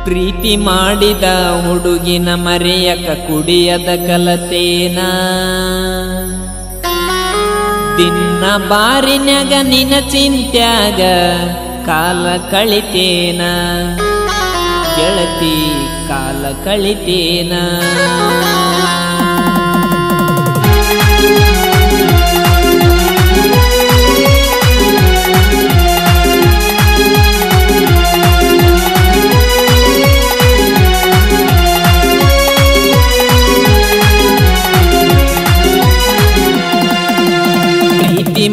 ಪ್ರೀತಿ ಮಾಡಿದ ಹುಡುಗಿನ ಮರೆಯಕ ಕುಡಿಯದ ಕಲತೇನ ದಿನ ಬಾರಿನ್ಯಾಗ ನಿನ ಚಿಂತ್ಯಾಗ ಕಾಲ ಕಳಿತೇನ ಗೆಳತಿ ಕಾಲ ಕಳಿತೇನ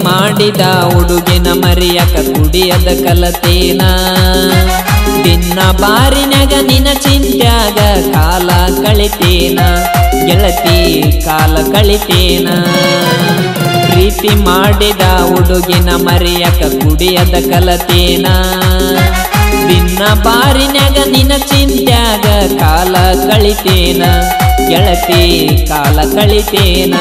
ಮಾಡಿದ ಹುಡುಗಿನ ಮರೆಯಕ ಕುಡಿಯದ ಕಲತೇನ ದಿನ ಬಾರಿನ್ಯಾಗ ನಿನ ಚಿಂತ್ಯಾಗ ಕಾಲ ಕಳಿತೇನ ಗೆಳತಿ ಕಾಲ ಕಳಿತೇನ ಪ್ರೀತಿ ಮಾಡಿದ ಹುಡುಗಿನ ಮರೆಯಕ ಕುಡಿಯದ ಕಲತೇನ ದಿನ ಬಾರಿನ್ಯಾಗ ನಿನ ಚಿಂತ್ಯಾಗ ಕಾಲ ಕಳಿತೇನ ಗೆಳತಿ ಕಾಲ ಕಳಿತೇನ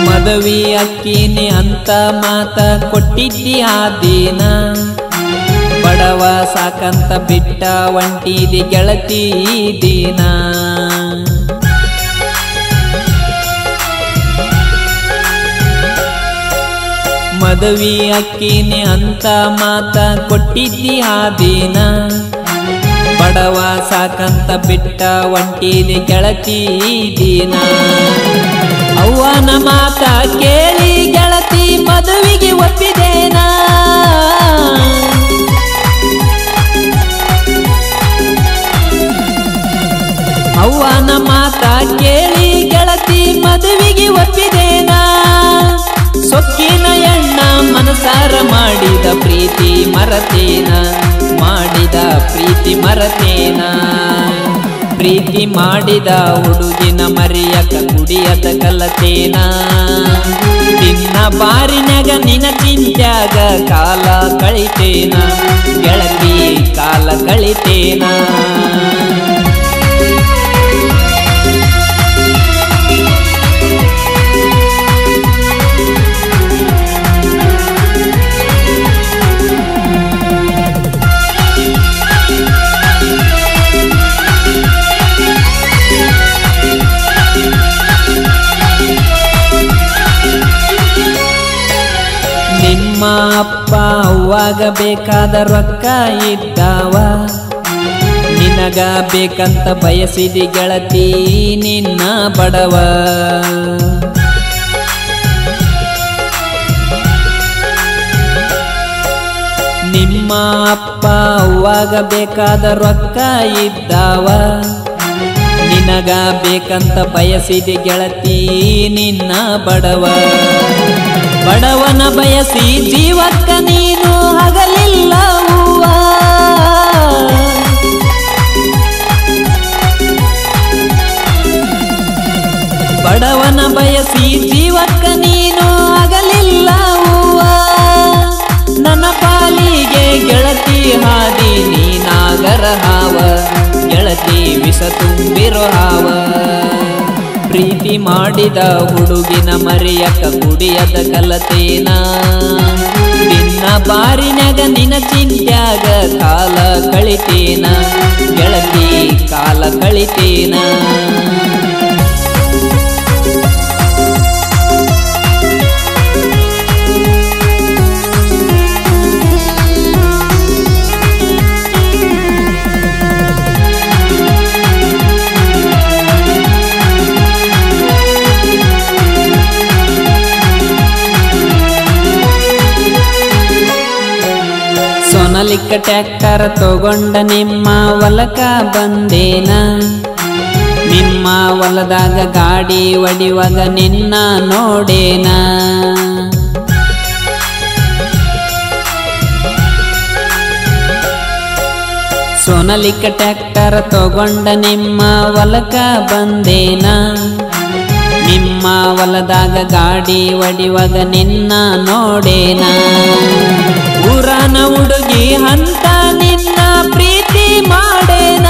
ಮದವಿ ಅಕ್ಕಿನಿ ಅಂತ ಮಾತ ಕೊಟ್ಟಿದ್ದಿ ಆ ದಿನ ಬಡವ ಸಾಕಂತ ಬಿಟ್ಟ ಒಂಟಿದಿ ಗೆಳತಿ ದಿನ ಮದವಿ ಅಕ್ಕಿನಿ ಅಂತ ಮಾತ ಕೊಟ್ಟಿದ್ದಿ ಆ ದಿನ ಬಡವ ಸಾಕಂತ ಬಿಟ್ಟ ಒಂಟಿದಿ ಗೆಳತಿ ದಿನ ಅವ್ವನ ಮಾತ ಕೇಳಿ ಗೆಳತಿ ಮದುವೆಗೆ ಒಪ್ಪಿದೇನ ಅವ್ವನ ಮಾತ ಕೇಳಿ ಗೆಳತಿ ಮದುವೆಗೆ ಒಪ್ಪಿದೇನ ಸೊಕ್ಕಿನ ಎಣ್ಣ ಮನಸಾರ ಮಾಡಿದ ಪ್ರೀತಿ ಮರತೇನ ಮಾಡಿದ ಪ್ರೀತಿ ಮರತೇನ ಪ್ರೀತಿ ಮಾಡಿದ ಹುಡುಗಿನ ಮರೆಯಕ ಕುಡಿಯದ ಕಲತೇನ ದಿನ ಬಾರಿನ್ಯಾಗ ನಿನ ಚಿಂತ್ಯಾಗ ಕಾಲ ಕಳಿತೇನ ಗೆಳತಿ ಕಾಲ ಕಳಿತೇನ ನಿಮ್ಮ ಅಪ್ಪ ಅವ್ವಾಗ ಬೇಕಾದ ರೊಕ್ಕ ಇದ್ದಾವ ನಿನಗ ಬೇಕಂತ ಬಯಸಿದಿ ಗೆಳತಿ ನಿನ್ನ ಬಡವ ನಿಮ್ಮ ಅಪ್ಪ ಅವ್ವಾಗ ಬೇಕಾದ ರೊಕ್ಕ ಇದ್ದಾವ ನಿನಗ ಬೇಕಂತ ಬಯಸಿದಿ ಗೆಳತಿ ನಿನ್ನ ಬಡವ ಬಡವನ ಬಯಸಿ ಜೀವಕ್ಕ ನೀನು ಹಗಲಿಲ್ಲ ಹೂವ ಬಡವನ ಬಯಸಿ ಜೀವಕ್ಕ ನೀನು ಹಗಲಿಲ್ಲ ಹೂವ ನನ್ನ ಪಾಲಿಗೆ ಗೆಳತಿ ಹಾದಿ ನೀನಾಗರ ಹಾವ ಗೆಳತಿ ವಿಷ ತುಂಬಿರೋ ಹಾವ ಪ್ರೀತಿ ಮಾಡಿದ ಹುಡುಗಿನ ಮರೆಯಕ ಕುಡಿಯದ ಕಲತೇನ ದಿನ ಬಾರಿನ್ಯಾಗ ನಿನ ಚಿಂತ್ಯಾಗ ಕಾಲ ಕಳಿತೇನ ಗೆಳತಿ ಕಾಲ ಕಳಿತೇನ ಸೊನಲಿಕ್ಕ ಟ್ರ್ಯಾಕ್ಟರ್ ತಗೊಂಡ ನಿಮ್ಮ ಹೊಲಕ ಬಂದೇನ ನಿಮ್ಮ ಹೊಲದಾಗ ಗಾಡಿ ಒಡಿವಾಗ ನಿನ್ನ ನೋಡೇನ ಸೊನಲಿಕ್ಕ ಟ್ರ್ಯಾಕ್ಟರ್ ತಗೊಂಡ ನಿಮ್ಮ ಹೊಲಕ ಬಂದೇನ ನಿಮ್ಮ ಹೊಲದಾಗ ಗಾಡಿ ಒಡಿವಾಗ ನಿನ್ನ ನೋಡೇನ ಊರನ ಹುಡುಗಿ ಅಂತ ನಿನ್ನ ಪ್ರೀತಿ ಮಾಡೇನ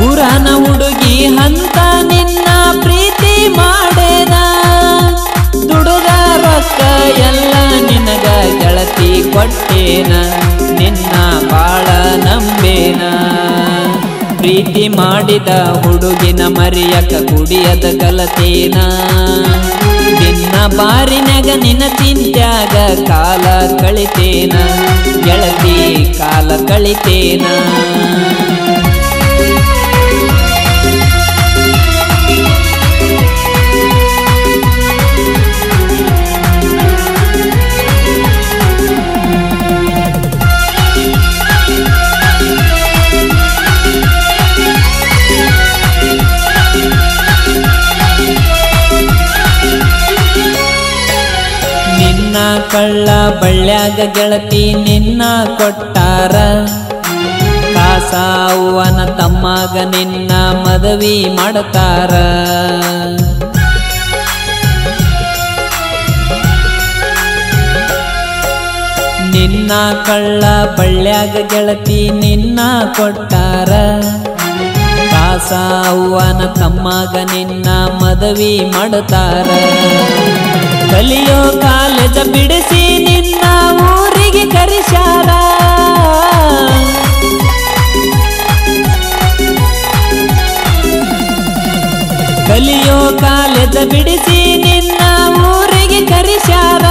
ಊರನ ಹುಡುಗಿ ಅಂತ ನಿನ್ನ ಪ್ರೀತಿ ಮಾಡೇನ ದುಡುದ ರೊಕ್ಕ ಎಲ್ಲ ನಿನಗ ಗೆಳತಿ ಕೊಟ್ಟೇನ ನಿನ್ನ ಬಾಳ ನಂಬೇನ ಪ್ರೀತಿ ಮಾಡಿದ ಹುಡುಗಿನ ಮರಿಯಕ ಕುಡಿಯದ ಕಲತೇನ ನಿನ್ನ ಬಾರಿನಾಗ ನಿನ್ನ ಚಿಂತ್ಯಾಗ ಕಾಲ ಕಳಿತೇನ ಗೆಳತಿ ಕಾಲ ಕಳಿತೇನ ನಿನ್ನ ಕಳ್ಳ ಬಳ್ಳ್ಯಾಗ ಗೆಳತಿ ನಿನ್ನ ಕೊಟ್ಟಾರ ಕಾಸ ಅವ್ವನ ತಮ್ಮಗ ನಿನ್ನ ಮದುವೆ ಮಾಡ್ತಾರ ನಿನ್ನ ಕಳ್ಳ ಬಳ್ಳ್ಯಾಗ ಗೆಳತಿ ನಿನ್ನ ಕೊಟ್ಟಾರ ಕಾಸ ಅವ್ವನ ತಮ್ಮಗ ನಿನ್ನ ಮದುವೆ ಮಾಡ್ತಾರ ಕಲಿಯೋ ಕಾಲೇಜ ಬಿಡಿಸಿ ನಿನ್ನ ಊರಿಗೆ ಕರೆಸ್ಯಾರ ಕಲಿಯೋ ಕಾಲೇಜ ಬಿಡಿಸಿ ನಿನ್ನ ಊರಿಗೆ ಕರೆಸ್ಯಾರ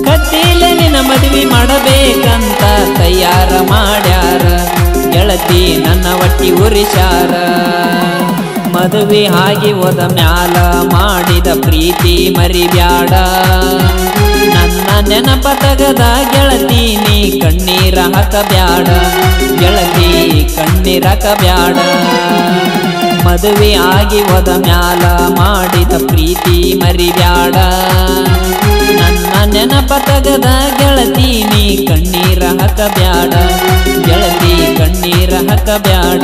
ಕಟ್ಟಿಲೆ ನಿನ್ನ ಮದುವೆ ಮಾಡಬೇಕಂತ ತಯಾರ ಮಾಡ್ಯಾರ ಗೆಳತಿ ನನ್ನ ಒಟ್ಟಿ ಉರಿಸ್ಯಾರ ಮದುವೆ ಆಗಿ ಹೋದ ಮ್ಯಾಲ ಮಾಡಿದ ಪ್ರೀತಿ ಮರಿಬ್ಯಾಡ ನನ್ನ ನೆನಪ ತಗದ ಗೆಳತಿ ನೀ ಕಣ್ಣೀರ ಹಾಕಬ್ಯಾಡ ಗೆಳತಿ ಕಣ್ಣೀರ ಹಾಕಬ್ಯಾಡ ಮದುವೆ ಆಗಿ ಹೋದ ಮ್ಯಾಲ ಮಾಡಿದ ಪ್ರೀತಿ ಮರಿಬ್ಯಾಡ ನನ್ನ ನೆನಪ ತಗದ ಗೆಳತಿ ನೀ ಕಣ್ಣೀರ ಹಾಕಬ್ಯಾಡ ಗೆಳತಿ ಕಣ್ಣೀರ ಹಾಕಬ್ಯಾಡ